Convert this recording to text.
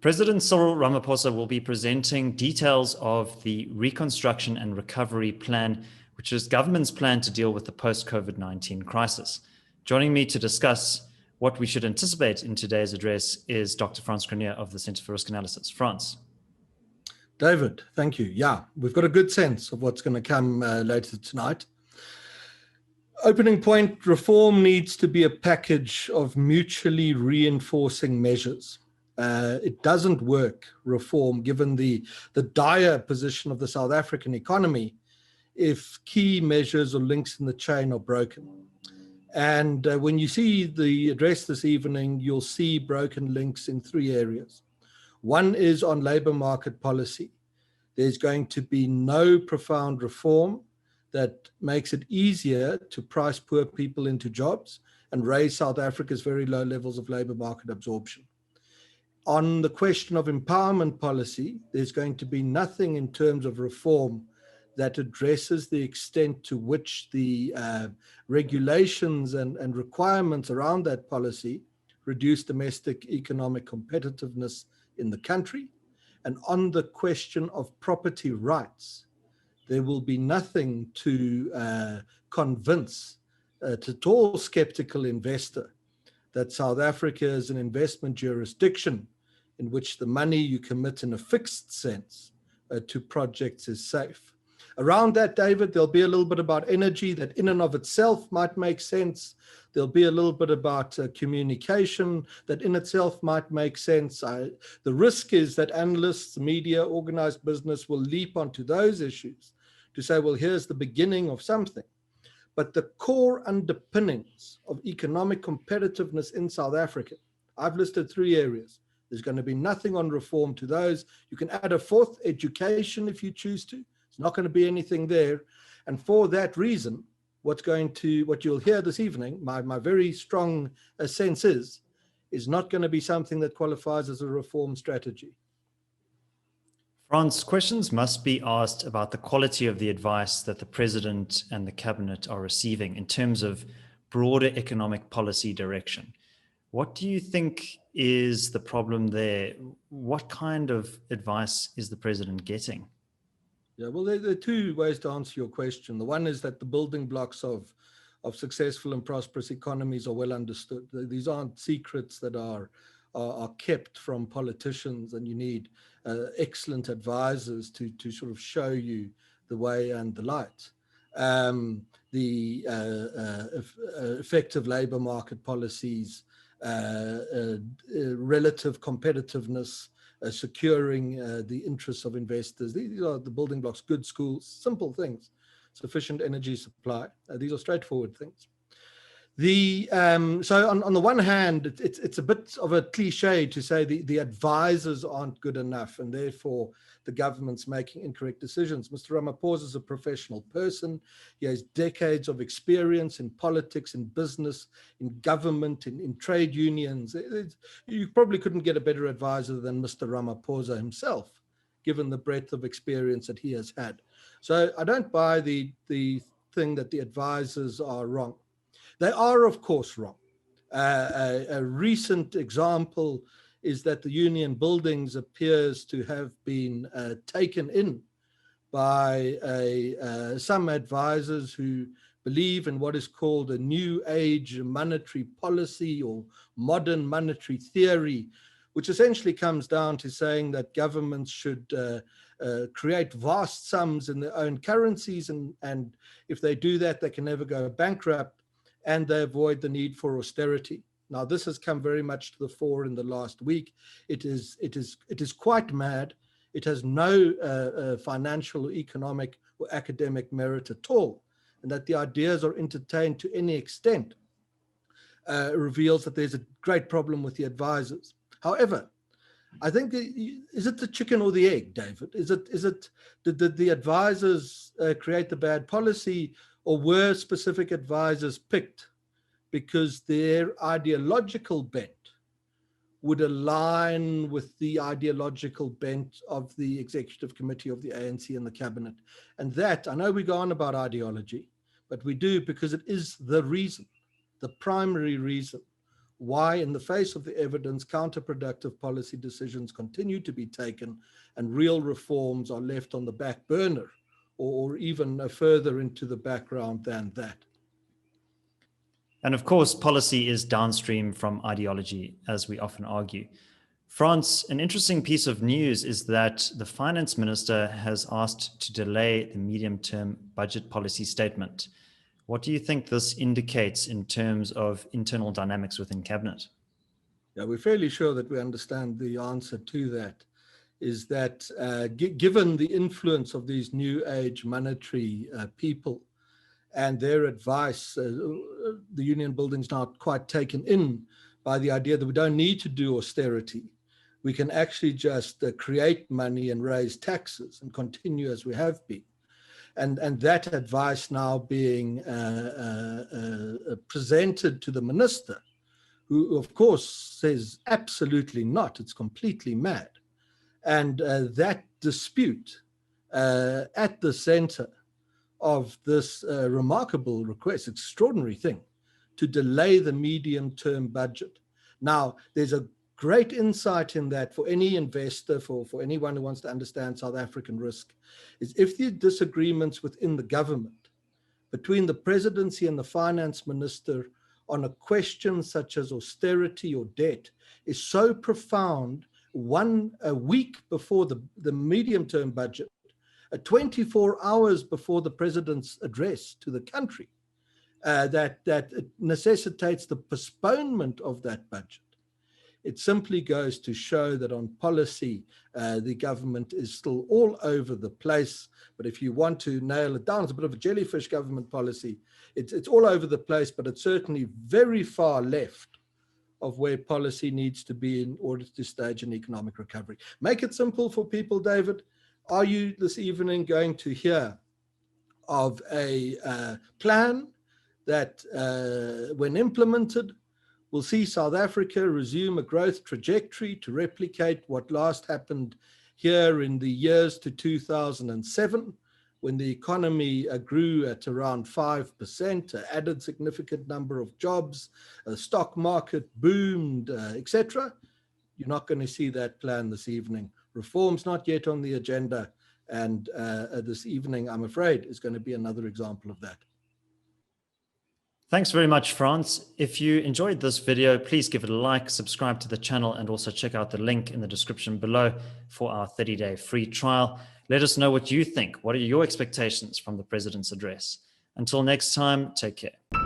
President Cyril Ramaphosa will be presenting details of the Reconstruction and Recovery Plan, which is government's plan to deal with the post-COVID-19 crisis. Joining me to discuss what we should anticipate in today's address is Dr. Frans Cronje of the Centre for Risk Analysis. Frans. David, thank you. Yeah, we've got a good sense of what's going to come later tonight. Opening point, reform needs to be a package of mutually reinforcing measures. It doesn't work, reform, given the dire position of the South African economy, if key measures or links in the chain are broken. And when you see the address this evening, you'll see broken links in three areas. One is on labour market policy. There's going to be no profound reform that makes it easier to price poor people into jobs and raise South Africa's very low levels of labour market absorption. On the question of empowerment policy, there's going to be nothing in terms of reform that addresses the extent to which the regulations and requirements around that policy reduce domestic economic competitiveness in the country. And on the question of property rights, there will be nothing to convince at all skeptical investor that South Africa is an investment jurisdiction in which the money you commit in a fixed sense to projects is safe. Around that, David, there'll be a little bit about energy that in and of itself might make sense. There'll be a little bit about communication that in itself might make sense. The risk is that analysts, media, organized business will leap onto those issues to say, well, here's the beginning of something. But the core underpinnings of economic competitiveness in South Africa, I've listed three areas. There's going to be nothing on reform to those. You can add a fourth, education, if you choose to. It's not going to be anything there. And for that reason, what you'll hear this evening, my very strong sense is not going to be something that qualifies as a reform strategy. Frans, questions must be asked about the quality of the advice that the President and the Cabinet are receiving in terms of broader economic policy direction. What do you think is the problem there? What kind of advice is the President getting? Yeah, well, there are two ways to answer your question. The one is that the building blocks of successful and prosperous economies are well understood. These aren't secrets that are kept from politicians, and you need excellent advisors to sort of show you the way and the light. The effective labor market policies, relative competitiveness, securing the interests of investors. These are the building blocks, good schools, simple things, sufficient energy supply. These are straightforward things. So on the one hand, it's a bit of a cliche to say the advisors aren't good enough and therefore the government's making incorrect decisions. Mr. Ramaphosa is a professional person. He has decades of experience in politics, in business, in government, in trade unions. You probably couldn't get a better advisor than Mr. Ramaphosa himself, given the breadth of experience that he has had. So I don't buy the thing that the advisors are wrong. They are, of course, wrong. A recent example is that the Union Buildings appears to have been taken in by some advisors who believe in what is called a new age monetary policy or modern monetary theory, which essentially comes down to saying that governments should create vast sums in their own currencies, and if they do that, they can never go bankrupt, and they avoid the need for austerity. Now, this has come very much to the fore in the last week. It is quite mad. It has no financial, economic, or academic merit at all. And that the ideas are entertained to any extent reveals that there's a great problem with the advisors. However, I think, is it the chicken or the egg, David? Did the advisors create the bad policy, or were specific advisors picked because their ideological bent would align with the ideological bent of the executive committee of the ANC and the cabinet? And that, I know we go on about ideology, but we do because it is the reason, the primary reason why, in the face of the evidence, counterproductive policy decisions continue to be taken and real reforms are left on the back burner, or even further into the background than that. And of course, policy is downstream from ideology, as we often argue. Frans, an interesting piece of news is that the finance minister has asked to delay the medium-term budget policy statement. What do you think this indicates in terms of internal dynamics within cabinet? Yeah, we're fairly sure that we understand the answer to that, is that given the influence of these new age monetary people and their advice, the union building's not quite taken in by the idea that we don't need to do austerity. We can actually just create money and raise taxes and continue as we have been. And that advice now being presented to the minister, who of course says absolutely not, it's completely mad. And that dispute at the center of this remarkable request, extraordinary thing, to delay the medium-term budget. Now, there's a great insight in that for any investor, for anyone who wants to understand South African risk, is if the disagreements within the government, between the presidency and the finance minister on a question such as austerity or debt, is so profound, a week before the medium-term budget, 24 hours before the president's address to the country, that it necessitates the postponement of that budget. It simply goes to show that on policy, the government is still all over the place. But if you want to nail it down, it's a bit of a jellyfish government policy. It's all over the place, but it's certainly very far left of where policy needs to be in order to stage an economic recovery. Make it simple for people, David. Are you this evening going to hear of a plan that, when implemented, will see South Africa resume a growth trajectory to replicate what last happened here in the years to 2007, when the economy grew at around 5%, added significant number of jobs, the stock market boomed, etc.? You're not going to see that plan this evening. Reform's not yet on the agenda, and this evening, I'm afraid, is going to be another example of that. Thanks very much, Frans. If you enjoyed this video, please give it a like, subscribe to the channel, and also check out the link in the description below for our 30-day free trial. Let us know what you think. What are your expectations from the president's address? Until next time, take care.